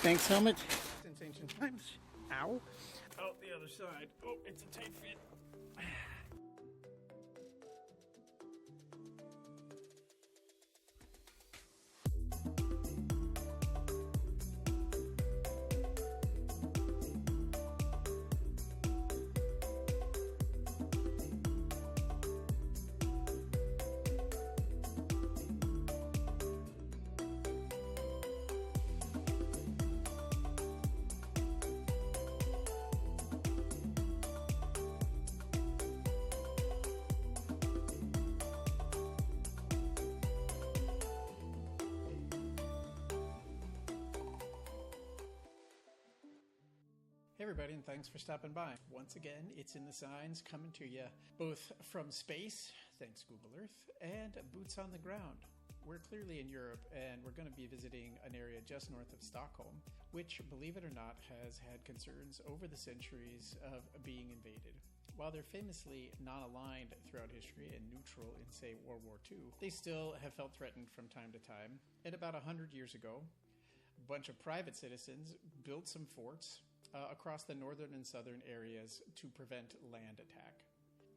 Thanks, helmet. Since ancient times. Ow. Oh, the other side. Oh, it's a tight fit. Hey everybody, and thanks for stopping by. Once again, it's in the signs, coming to you both from space, thanks Google Earth, and boots on the ground. We're clearly in Europe, and we're going to be visiting an area just north of Stockholm, which, believe it or not, has had concerns over the centuries of being invaded. While they're famously non-aligned throughout history and neutral in, say, World War II, they still have felt threatened from time to time. And about 100 years ago, a bunch of private citizens built some forts across the northern and southern areas to prevent land attack.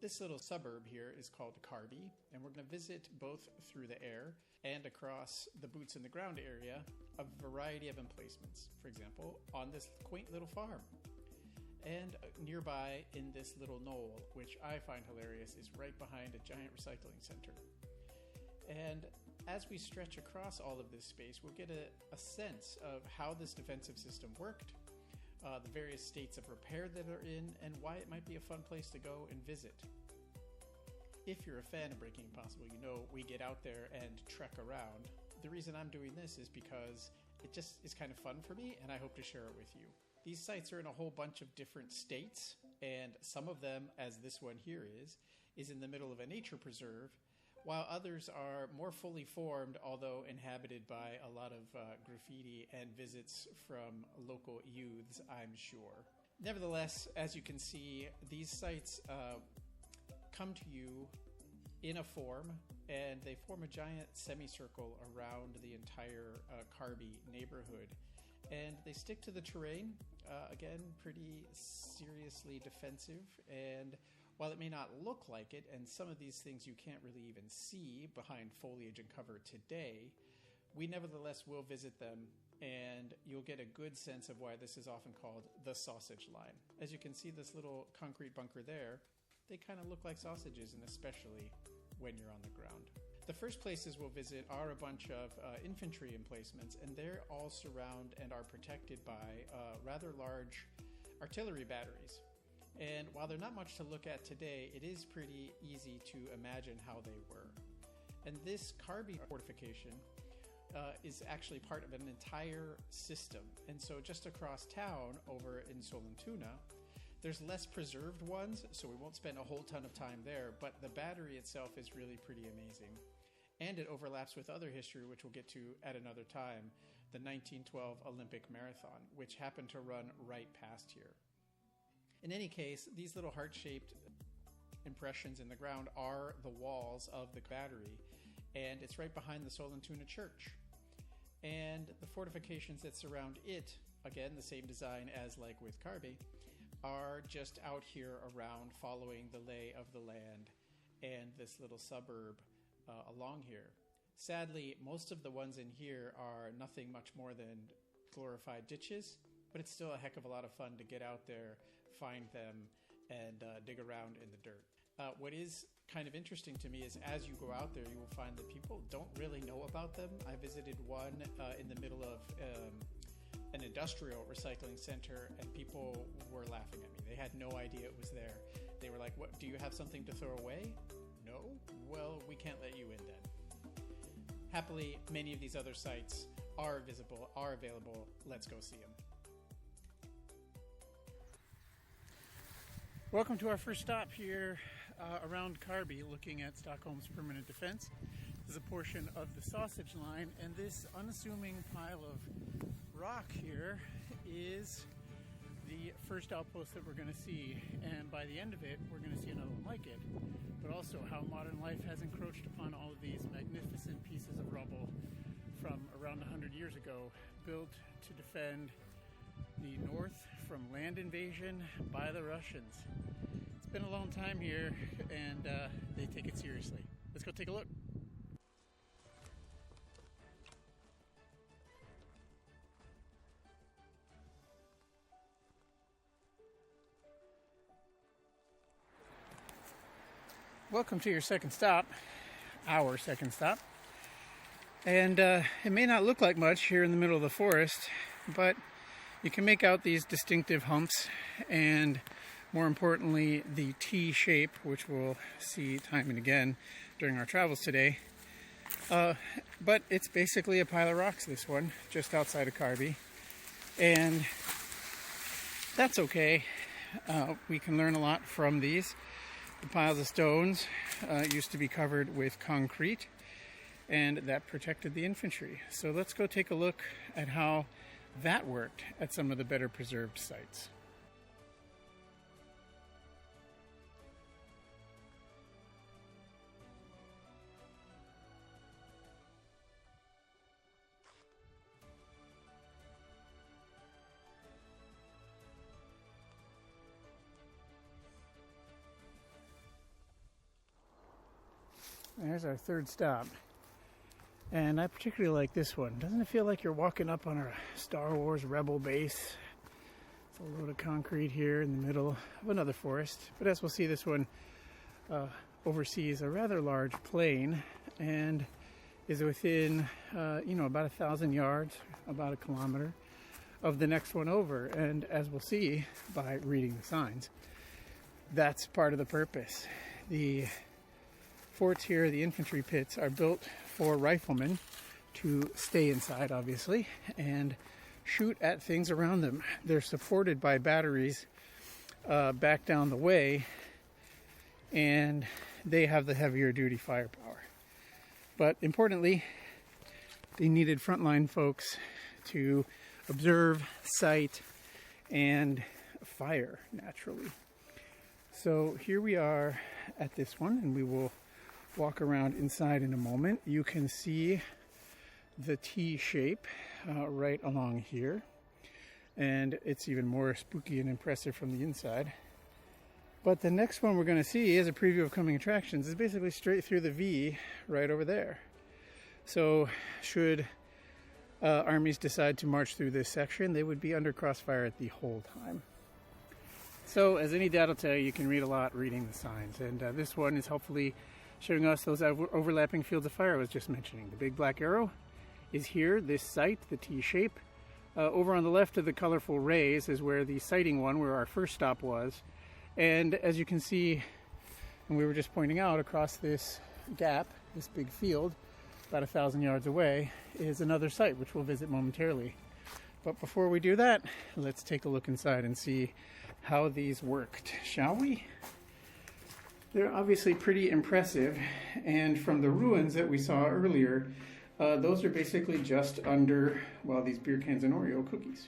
This little suburb here is called Karby, and we're going to visit both through the air and across the boots in the ground area a variety of emplacements. For example, on this quaint little farm. And nearby in this little knoll, which I find hilarious, is right behind a giant recycling center. And as we stretch across all of this space, we'll get a sense of how this defensive system worked, the various states of repair that are in, and why it might be a fun place to go and visit. If you're a fan of Breaking Impossible, you know we get out there and trek around. The reason I'm doing this is because it just is kind of fun for me, and I hope to share it with you. These sites are in a whole bunch of different states, and some of them, as this one here is in the middle of a nature preserve, while others are more fully formed, although inhabited by a lot of graffiti and visits from local youths, I'm sure. Nevertheless, as you can see, these sites come to you in a form, and they form a giant semicircle around the entire Karby neighborhood. And they stick to the terrain, again, pretty seriously defensive. And while it may not look like it, and some of these things you can't really even see behind foliage and cover today, we nevertheless will visit them, and you'll get a good sense of why this is often called the sausage line. As you can see, this little concrete bunker there, they kind of look like sausages, and especially when you're on the ground. The first places we'll visit are a bunch of infantry emplacements, and they're all surround and are protected by rather large artillery batteries. And while they're not much to look at today, it is pretty easy to imagine how they were. And this Karby fortification is actually part of an entire system. And so just across town over in Sollentuna, there's less preserved ones, so we won't spend a whole ton of time there, but the battery itself is really pretty amazing. And it overlaps with other history, which we'll get to at another time, the 1912 Olympic Marathon, which happened to run right past here. In any case, these little heart-shaped impressions in the ground are the walls of the battery, and it's right behind the Sollentuna church. And the fortifications that surround it, again, the same design as like with Karby, are just out here around following the lay of the land and this little suburb along here. Sadly, most of the ones in here are nothing much more than glorified ditches, but it's still a heck of a lot of fun to get out there, find them, and dig around in the dirt. What is kind of interesting to me is as you go out there, you will find that people don't really know about them. I visited one in the middle of an industrial recycling center, and people were laughing at me. They had no idea it was there. They were like, "What? Do you have something to throw away?" No? Well, we can't let you in then. Happily, many of these other sites are visible, are available. Let's go see them. Welcome to our first stop here around Karby, looking at Stockholm's permanent defense. This is a portion of the sausage line, and this unassuming pile of rock here is the first outpost that we're going to see, and by the end of it we're going to see another one like it, but also how modern life has encroached upon all of these magnificent pieces of rubble from around around 100 years ago, built to defend the north from land invasion by the Russians. It's been a long time here, and they take it seriously. Let's go take a look. Welcome to your second stop, our second stop. And it may not look like much here in the middle of the forest, but you can make out these distinctive humps and, more importantly, the T shape, which we'll see time and again during our travels today. But it's basically a pile of rocks, this one, just outside of Karby. And that's okay. We can learn a lot from these. The piles of stones used to be covered with concrete, and that protected the infantry. So let's go take a look at how that worked at some of the better preserved sites. There's our third stop. And I particularly like this one. Doesn't it feel like you're walking up on a Star Wars Rebel base? It's a load of concrete here in the middle of another forest. But as we'll see, this one oversees a rather large plain and is within, about 1,000 yards, about a kilometer, of the next one over. And as we'll see by reading the signs, that's part of the purpose. The forts here, the infantry pits, are built for riflemen to stay inside, obviously, and shoot at things around them. They're supported by batteries back down the way, and they have the heavier duty firepower. But importantly, they needed frontline folks to observe, sight, and fire naturally. So here we are at this one, and we will walk around inside in a moment. You can see the T shape right along here, and it's even more spooky and impressive from the inside. But the next one we're going to see is a preview of coming attractions. It's basically straight through the V right over there. So should armies decide to march through this section, they would be under crossfire at the whole time. So as any dad will tell you, you can read a lot reading the signs, and this one is hopefully showing us those overlapping fields of fire I was just mentioning. The big black arrow is here, this site, the T shape. Over on the left of the colorful rays is where the sighting one, where our first stop was. And as you can see, and we were just pointing out, across this gap, this big field, about 1,000 yards away, is another site, which we'll visit momentarily. But before we do that, let's take a look inside and see how these worked, shall we? They're obviously pretty impressive, and from the ruins that we saw earlier, those are basically just under, well, these beer cans and Oreo cookies,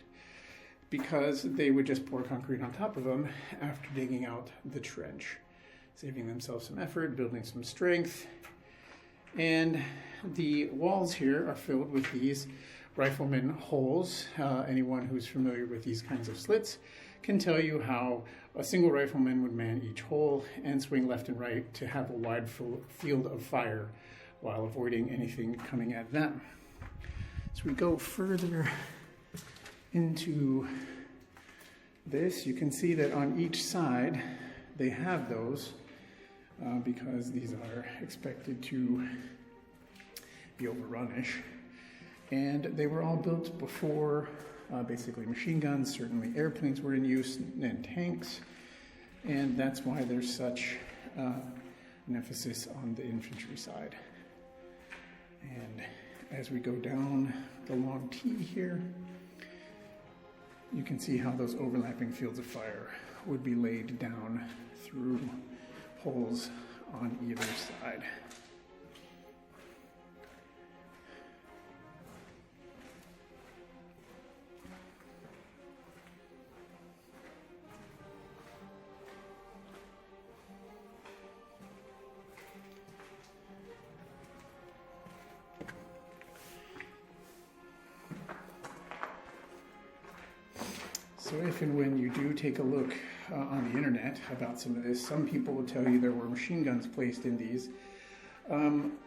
because they would just pour concrete on top of them after digging out the trench, saving themselves some effort, building some strength. And the walls here are filled with these rifleman holes. Anyone who's familiar with these kinds of slits can tell you how a single rifleman would man each hole and swing left and right to have a wide field of fire while avoiding anything coming at them. So we go further into this. You can see that on each side they have those because these are expected to be overrunish. And they were all built before basically machine guns. Certainly airplanes were in use and tanks, and that's why there's such an emphasis on the infantry side. And as we go down the long T here, you can see how those overlapping fields of fire would be laid down through holes on either side. So if and when you do take a look on the internet about some of this, some people will tell you there were machine guns placed in these.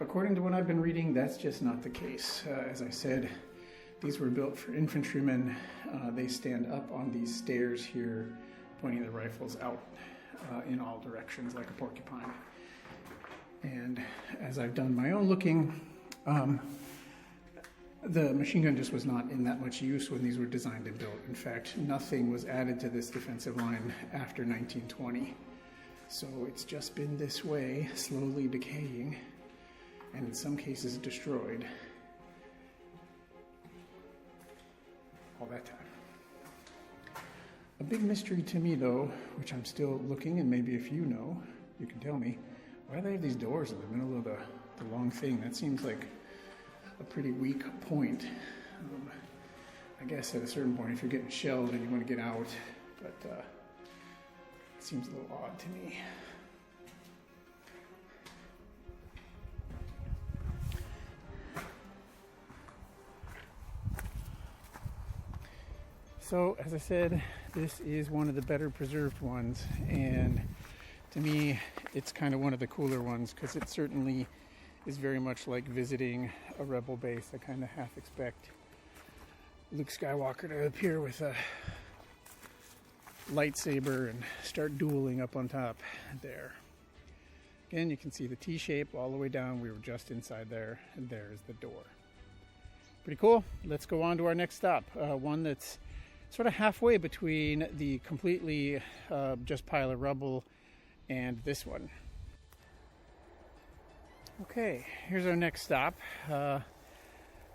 According to what I've been reading, that's just not the case. As I said, these were built for infantrymen. They stand up on these stairs here, pointing their rifles out in all directions like a porcupine. And as I've done my own looking, the machine gun just was not in that much use when these were designed and built. In fact, nothing was added to this defensive line after 1920. So it's just been this way, slowly decaying, and in some cases destroyed. All that time. A big mystery to me, though, which I'm still looking, and maybe if you know, you can tell me, why do they have these doors in the middle of the long thing? That seems like a pretty weak point. I guess at a certain point, if you're getting shelled and you want to get out, but it seems a little odd to me. So, as I said, this is one of the better preserved ones, and to me, it's kind of one of the cooler ones, because it certainly is very much like visiting a rebel base. I kind of half expect Luke Skywalker to appear with a lightsaber and start dueling up on top there. Again, you can see the T-shape all the way down. We were just inside there, and there's the door. Pretty cool. Let's go on to our next stop, one that's sort of halfway between the completely just pile of rubble and this one. Okay, here's our next stop.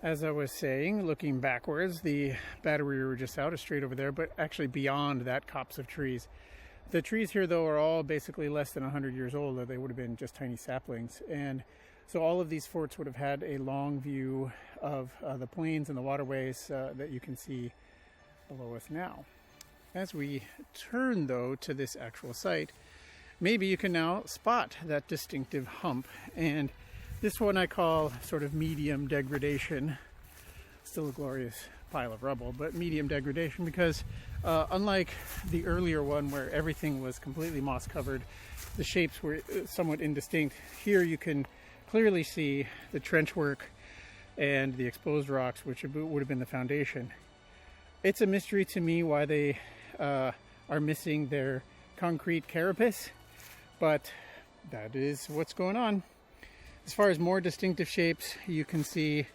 As I was saying, looking backwards, the battery we were just out is straight over there, but actually beyond that copse of trees. The trees here, though, are all basically less than 100 years old, or they would have been just tiny saplings. And so all of these forts would have had a long view of the plains and the waterways that you can see below us now. As we turn, though, to this actual site, maybe you can now spot that distinctive hump, and this one I call sort of medium degradation. Still a glorious pile of rubble, but medium degradation, because unlike the earlier one where everything was completely moss covered, the shapes were somewhat indistinct. Here you can clearly see the trench work and the exposed rocks, which would have been the foundation. It's a mystery to me why they are missing their concrete carapace, but that is what's going on. As far as more distinctive shapes, you can see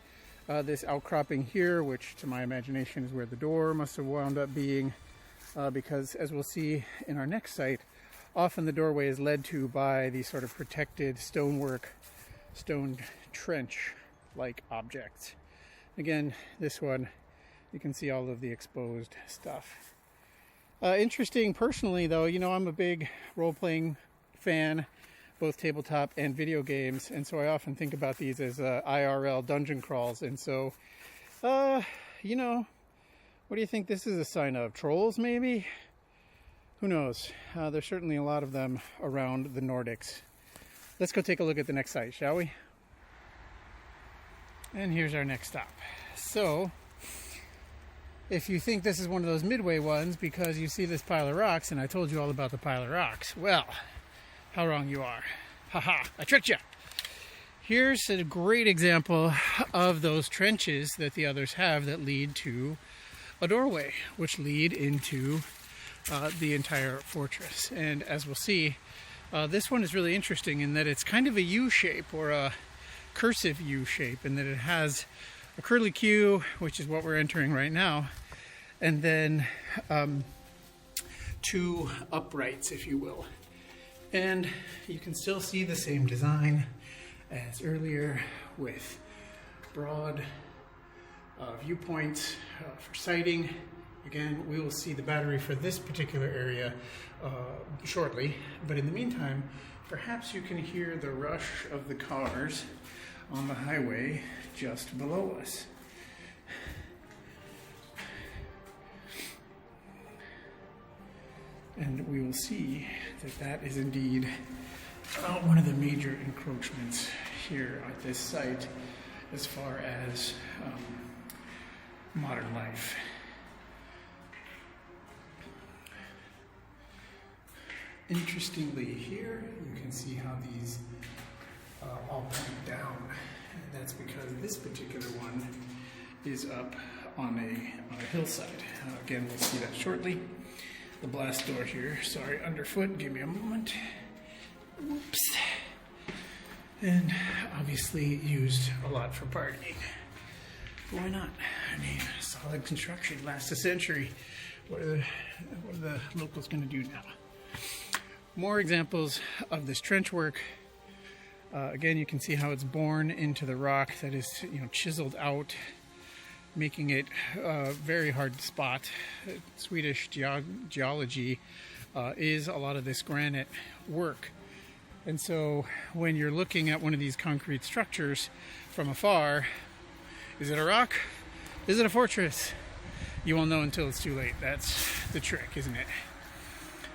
this outcropping here, which to my imagination is where the door must have wound up being, because as we'll see in our next site, often the doorway is led to by these sort of protected stonework, stone trench-like objects. Again, this one, you can see all of the exposed stuff. Interesting personally, though, you know, I'm a big role-playing fan, both tabletop and video games, and so I often think about these as IRL dungeon crawls. And so, you know, what do you think this is a sign of? Trolls, maybe? Who knows? There's certainly a lot of them around the Nordics. Let's go take a look at the next site, shall we? And here's our next stop. So, if you think this is one of those midway ones because you see this pile of rocks, and I told you all about the pile of rocks, well, how wrong you are. Haha, I tricked you. Here's a great example of those trenches that the others have that lead to a doorway, which lead into the entire fortress. And as we'll see, this one is really interesting in that it's kind of a U shape, or a cursive U shape, in that it has a curly Q, which is what we're entering right now, and then two uprights, if you will. And you can still see the same design as earlier, with broad viewpoints for sighting. Again, we will see the battery for this particular area shortly, but in the meantime, perhaps you can hear the rush of the cars on the highway just below us. And we will see that that is indeed one of the major encroachments here at this site as far as modern life. Interestingly, here you can see how these all point down. And that's because this particular one is up on a hillside. Again, we'll see that shortly. The blast door here, sorry, underfoot, give me a moment. Whoops. And obviously used a lot for parking. Why not? I mean, solid construction, lasts a century. What are the locals going to do now? More examples of this trench work. Again, you can see how it's born into the rock that is, chiseled out, making it very hard to spot. Swedish geology is a lot of this granite work. And so when you're looking at one of these concrete structures from afar, is it a rock? Is it a fortress? You won't know until it's too late. That's the trick, isn't it?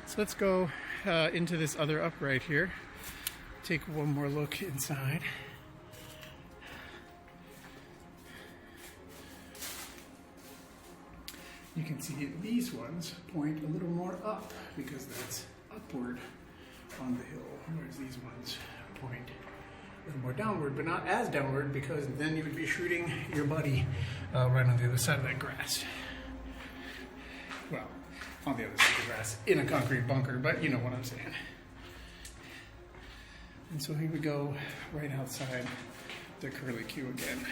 So let's go into this other upright here. Take one more look inside. You can see these ones point a little more up because that's upward on the hill, whereas these ones point a little more downward, but not as downward because then you would be shooting your buddy right on the other side of that grass. Well, on the other side of the grass in a concrete bunker, but you know what I'm saying. And so here we go, right outside the curly Q again.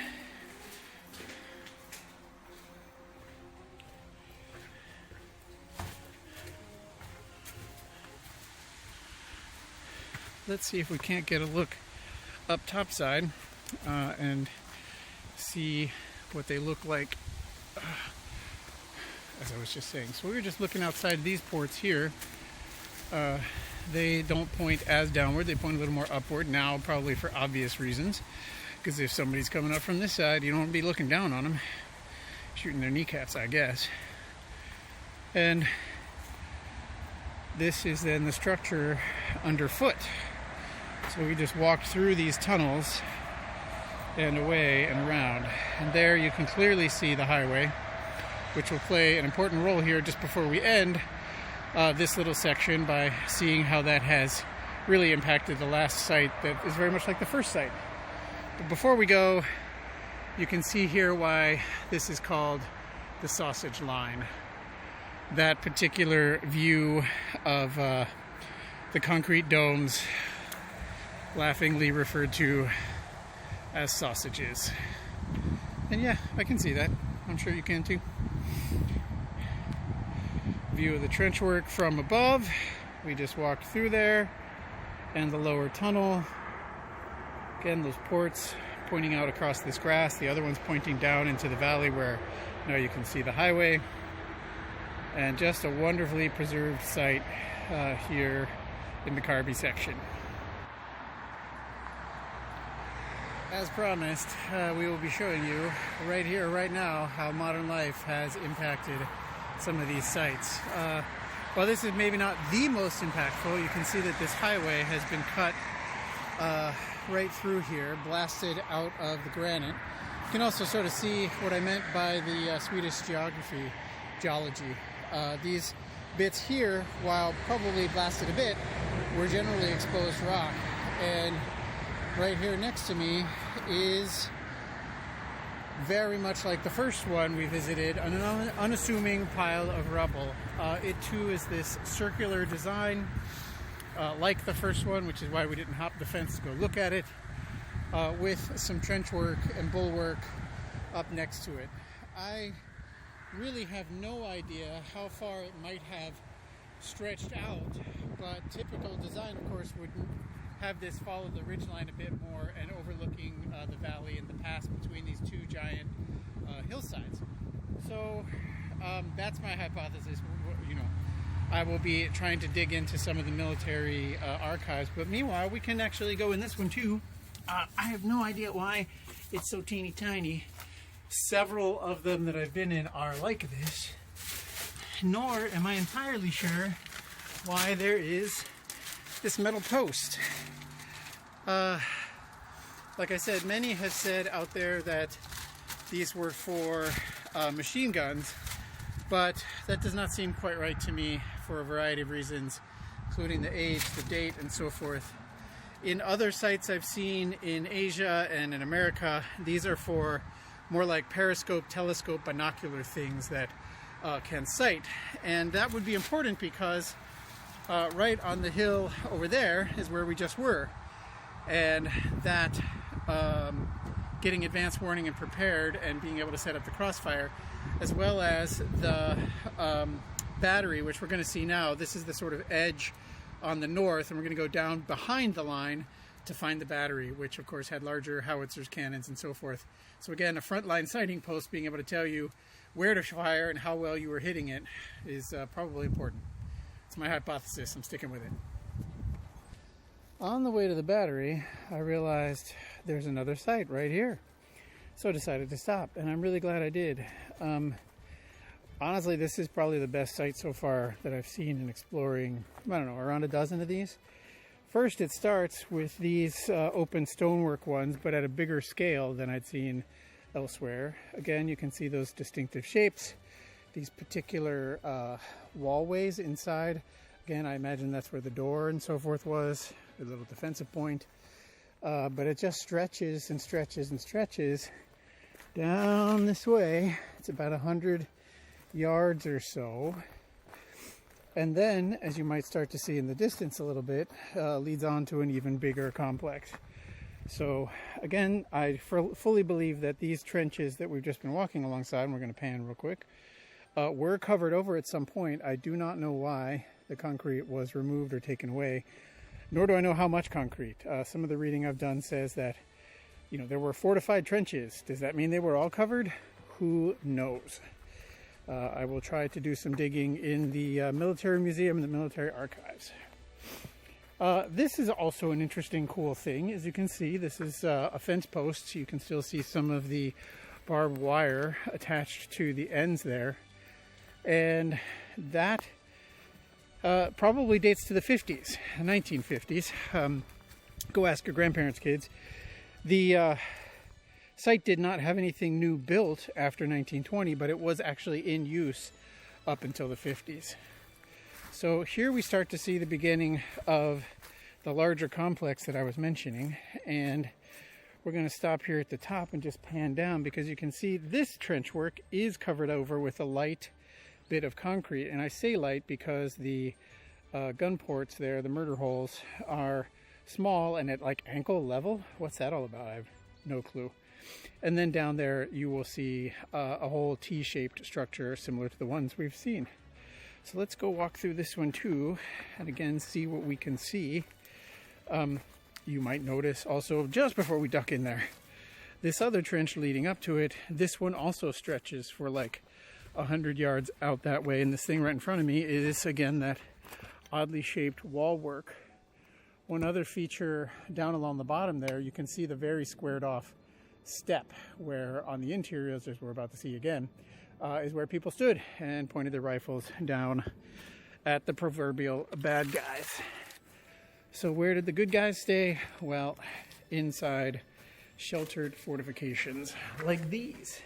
Let's see if we can't get a look up topside and see what they look like, as I was just saying. So we were just looking outside these ports here. They don't point as downward, they point a little more upward now, probably for obvious reasons, because if somebody's coming up from this side, you don't want to be looking down on them, shooting their kneecaps, I guess. And this is then the structure underfoot. So we just walked through these tunnels and away and around, and there you can clearly see the highway, which will play an important role here just before we end this little section by seeing how that has really impacted the last site that is very much like the first site. But before we go, you can see here why this is called the sausage line. That particular view of the concrete domes, laughingly referred to as sausages. And yeah, I can see that. I'm sure you can too. View of the trench work from above. We just walked through there, and the lower tunnel. Again, those ports pointing out across this grass, the other one's pointing down into the valley where now you can see the highway. And just a wonderfully preserved site here in the Karby section. As promised, we will be showing you right here, right now, how modern life has impacted some of these sites. While this is maybe not the most impactful, you can see that this highway has been cut right through here, blasted out of the granite. You can also sort of see what I meant by the Swedish geology. These bits here, while probably blasted a bit, were generally exposed rock. And right here next to me is very much like the first one we visited, an unassuming pile of rubble. It too is this circular design, like the first one, which is why we didn't hop the fence to go look at it, with some trench work and bulwark up next to it. I really have no idea how far it might have stretched out, but typical design, of course, would have this follow the ridgeline a bit more and overlooking the valley and the pass between these two giant hillsides. So that's my hypothesis. I will be trying to dig into some of the military archives, but meanwhile we can actually go in this one too. I have no idea why it's so teeny tiny. Several of them that I've been in are like this, nor am I entirely sure why there is this metal post. Like I said, many have said out there that these were for machine guns, but that does not seem quite right to me for a variety of reasons. including the age, the date, and so forth. In other sites I've seen in Asia and in America, these are for more like periscope, telescope, binocular things that can sight. And that would be important because right on the hill over there is where we just were. And that getting advance warning and prepared and being able to set up the crossfire, as well as the battery, which we're going to see now. This is the sort of edge on the north, and we're going to go down behind the line to find the battery, which of course had larger howitzers, cannons, and so forth. So again, a frontline sighting post being able to tell you where to fire and how well you were hitting it is probably important. It's my hypothesis. I'm sticking with it. On the way to the battery, I realized there's another site right here. So I decided to stop, and I'm really glad I did. Honestly, this is probably the best site so far that I've seen in exploring, I don't know, around a dozen of these. First, it starts with these open stonework ones, but at a bigger scale than I'd seen elsewhere. Again, you can see those distinctive shapes, these particular wallways inside. Again, I imagine that's where the door and so forth was, a little defensive point. But it just stretches and stretches and stretches down this way. It's about 100 yards or so. And then, as you might start to see in the distance a little bit, leads on to an even bigger complex. So again, I fully believe that these trenches that we've just been walking alongside, and we're going to pan real quick, were covered over at some point. I do not know why the concrete was removed or taken away, nor do I know how much concrete. Some of the reading I've done says that, you know, there were fortified trenches. Does that mean they were all covered? Who knows? I will try to do some digging in the military museum and the military archives. This is also an interesting, cool thing. As you can see, this is a fence post. You can still see some of the barbed wire attached to the ends there. And that probably dates to the 50s, 1950s. Go ask your grandparents' kids. The site did not have anything new built after 1920, but it was actually in use up until the 50s. So here we start to see the beginning of the larger complex that I was mentioning, and we're going to stop here at the top and just pan down, because you can see this trench work is covered over with a light bit of concrete. And I say light because the gun ports there, the murder holes, are small and at like ankle level. What's that all about? I have no clue. And then down there you will see a whole T-shaped structure similar to the ones we've seen. So let's go walk through this one too, and again see what we can see. You might notice also, just before we duck in there, this other trench leading up to it, this one also stretches for like 100 yards out that way, and this thing right in front of me is again that oddly shaped wall work. One other feature down along the bottom there, you can see the very squared off step where on the interiors, as we're about to see again, is where people stood and pointed their rifles down at the proverbial bad guys. So where did the good guys stay? Well, inside sheltered fortifications like these.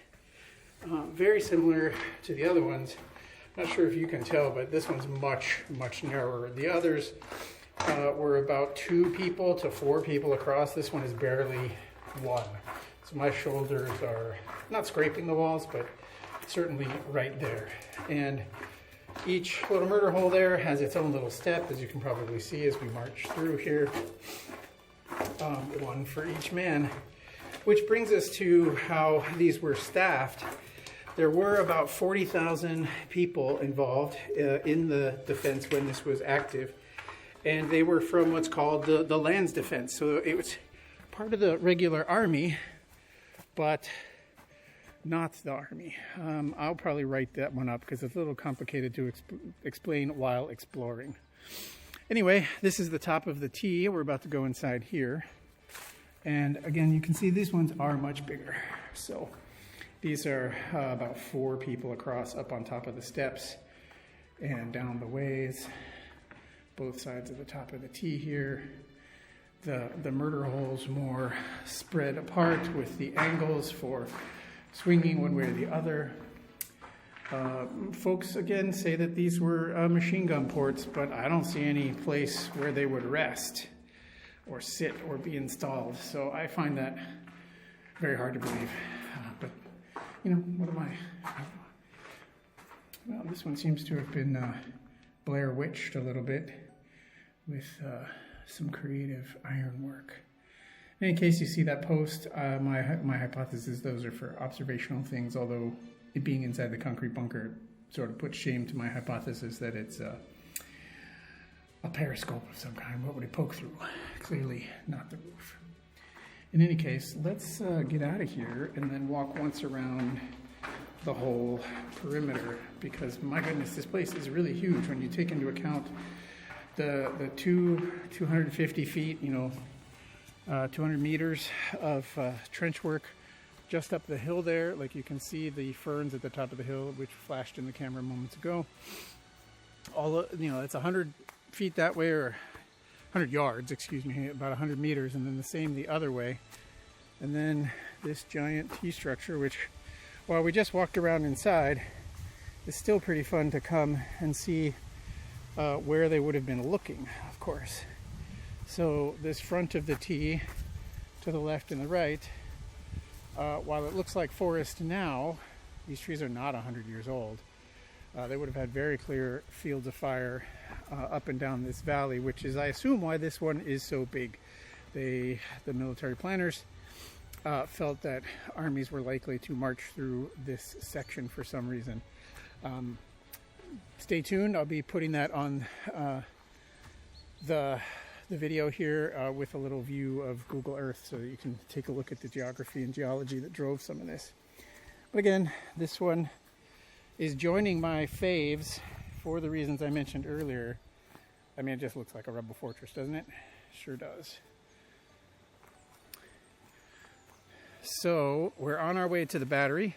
Very similar to the other ones. Not sure if you can tell, but this one's much, much narrower. The others were about 2 people to 4 people across. This one is barely 1. So my shoulders are not scraping the walls, but certainly right there. And each little murder hole there has its own little step, as you can probably see as we march through here. One for each man. Which brings us to how these were staffed. There were about 40,000 people involved in the defense when this was active. And they were from what's called the lands defense. So it was part of the regular army, but not the army. I'll probably write that one up because it's a little complicated to explain while exploring. Anyway, this is the top of the T. We're about to go inside here. And again, you can see these ones are much bigger. So these are about 4 people across up on top of the steps and down the ways. Both sides of the top of the T here. The murder holes more spread apart with the angles for swinging one way or the other. Folks again say that these were machine gun ports, but I don't see any place where they would rest or sit or be installed. So I find that very hard to believe. But, you know, what am I? Well, this one seems to have been Blair Witched a little bit with some creative ironwork. In any case, you see that post, my hypothesis, those are for observational things, although it being inside the concrete bunker sort of puts shame to my hypothesis that it's a periscope of some kind. What would it poke through? Clearly not the roof. In any case, let's get out of here and then walk once around the whole perimeter, because my goodness, this place is really huge when you take into account the 250 feet, 200 meters of trench work just up the hill there. Like you can see the ferns at the top of the hill, which flashed in the camera moments ago. It's 100 feet that way, or 100 yards, excuse me, about 100 meters, and then the same the other way. And then this giant T structure, which, while we just walked around inside, is still pretty fun to come and see where they would have been looking, of course. So this front of the T to the left and the right, while it looks like forest now, these trees are not 100 years old. They would have had very clear fields of fire up and down this valley, which is, I assume, why this one is so big. The military planners felt that armies were likely to march through this section for some reason. Stay tuned. I'll be putting that on the video here with a little view of Google Earth, so you can take a look at the geography and geology that drove some of this. But again, this one is joining my faves for the reasons I mentioned earlier. I mean, it just looks like a rebel fortress, doesn't it? Sure does. So we're on our way to the battery,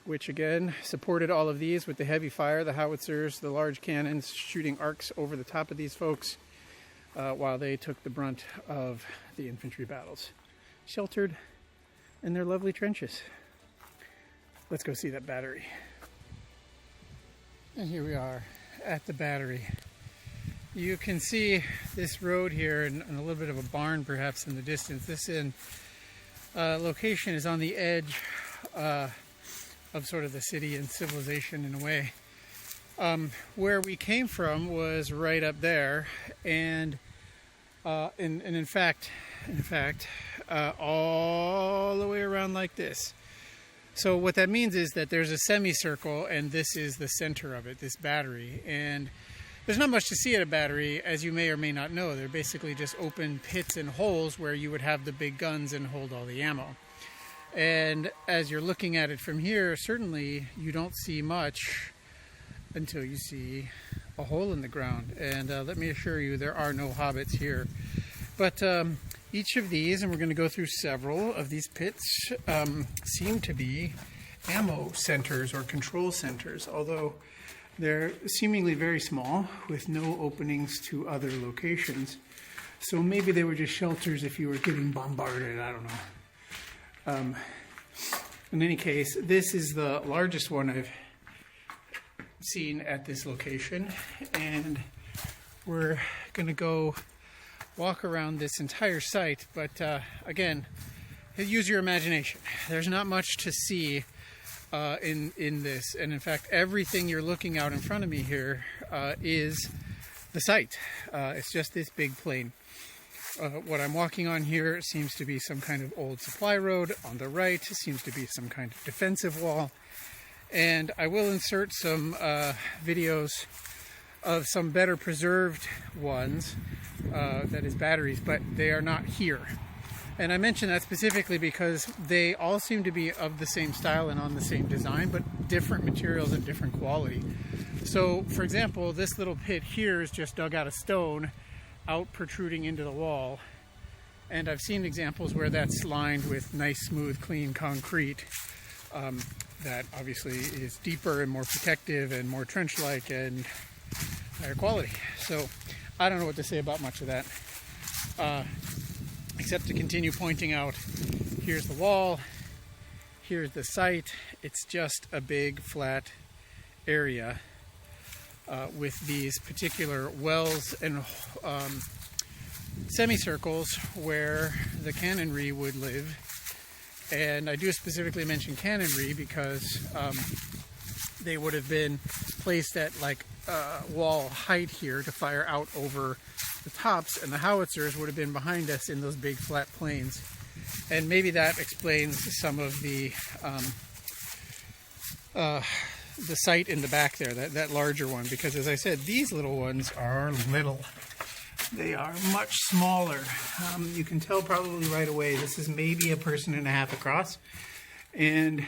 which again supported all of these with the heavy fire, the howitzers, the large cannons shooting arcs over the top of these folks while they took the brunt of the infantry battles, sheltered in their lovely trenches. Let's go see that battery. And here we are at the battery. You can see this road here and a little bit of a barn perhaps in the distance. This location is on the edge of sort of the city and civilization in a way. Where we came from was right up there, and in fact, all the way around like this. So what that means is that there's a semicircle, and this is the center of it, this battery. And there's not much to see at a battery, as you may or may not know. They're basically just open pits and holes where you would have the big guns and hold all the ammo. And as you're looking at it from here, certainly you don't see much until you see a hole in the ground. And let me assure you, there are no hobbits here. But each of these, and we're going to go through several of these pits, seem to be ammo centers or control centers, although they're seemingly very small with no openings to other locations. So maybe they were just shelters if you were getting bombarded, I don't know. In any case, this is the largest one I've seen at this location, and we're going to go walk around this entire site, but again, use your imagination. There's not much to see in this, and in fact everything you're looking out in front of me here is the site. It's just this big plain. What I'm walking on here seems to be some kind of old supply road. On the right seems to be some kind of defensive wall, and I will insert some videos of some better preserved ones, that is batteries, but they are not here. And I mention that specifically because they all seem to be of the same style and on the same design, but different materials and different quality. So, for example, this little pit here is just dug out of stone, out protruding into the wall. And I've seen examples where that's lined with nice, smooth, clean concrete that obviously is deeper and more protective and more trench-like and higher quality. So I don't know what to say about much of that, except to continue pointing out, here's the wall, here's the site. It's just a big, flat area with these particular wells and semicircles where the cannonry would live. And I do specifically mention cannonry because they would have been placed at like wall height here to fire out over the tops, and the howitzers would have been behind us in those big flat plains. And maybe that explains some of the site in the back there, that larger one, because as I said, these little ones are little. They are much smaller. You can tell probably right away this is maybe a person and a half across, and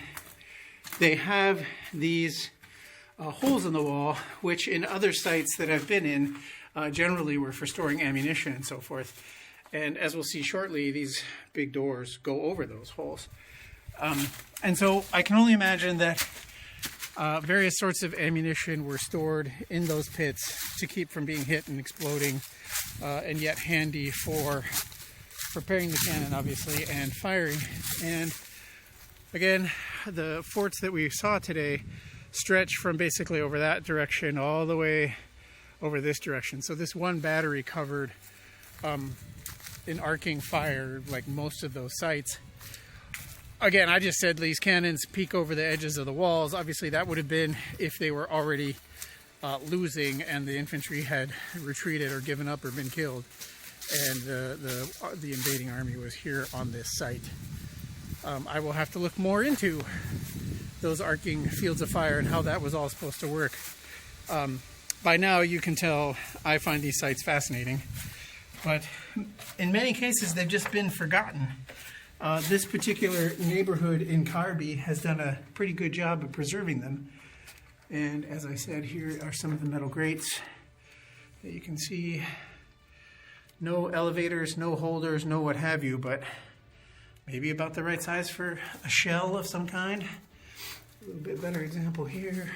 they have these holes in the wall, which in other sites that I've been in generally were for storing ammunition and so forth. And as we'll see shortly, these big doors go over those holes. And so I can only imagine that various sorts of ammunition were stored in those pits to keep from being hit and exploding, and yet handy for preparing the cannon, obviously, and firing. And again, the forts that we saw today stretch from basically over that direction all the way over this direction. So this one battery covered in arcing fire like most of those sites. Again, I just said these cannons peek over the edges of the walls. Obviously that would have been if they were already losing and the infantry had retreated or given up or been killed, and the invading army was here on this site. I will have to look more into those arcing fields of fire and how that was all supposed to work. By now you can tell I find these sites fascinating, but in many cases they've just been forgotten. This particular neighborhood in Karby has done a pretty good job of preserving them. And as I said, here are some of the metal grates that you can see. No elevators, no holders, no what have you, but maybe about the right size for a shell of some kind. A little bit better example here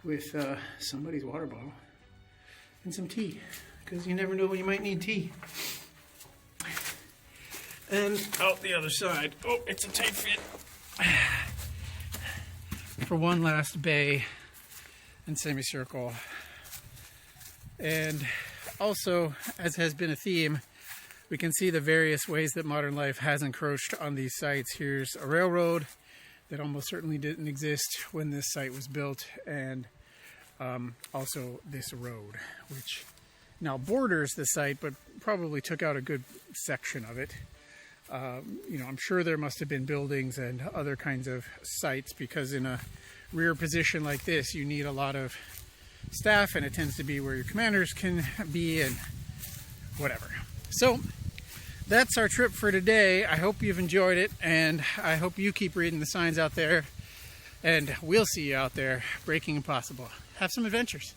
with somebody's water bottle and some tea, because you never know when you might need tea. And out the other side, oh, it's a tight fit. For one last bay and semicircle. And also, as has been a theme, we can see the various ways that modern life has encroached on these sites. Here's a railroad that almost certainly didn't exist when this site was built, and also this road, which now borders the site, but probably took out a good section of it. I'm sure there must have been buildings and other kinds of sites, because in a rear position like this, you need a lot of staff, and it tends to be where your commanders can be and whatever. So that's our trip for today. I hope you've enjoyed it, and I hope you keep reading the signs out there, and we'll see you out there breaking impossible. Have some adventures.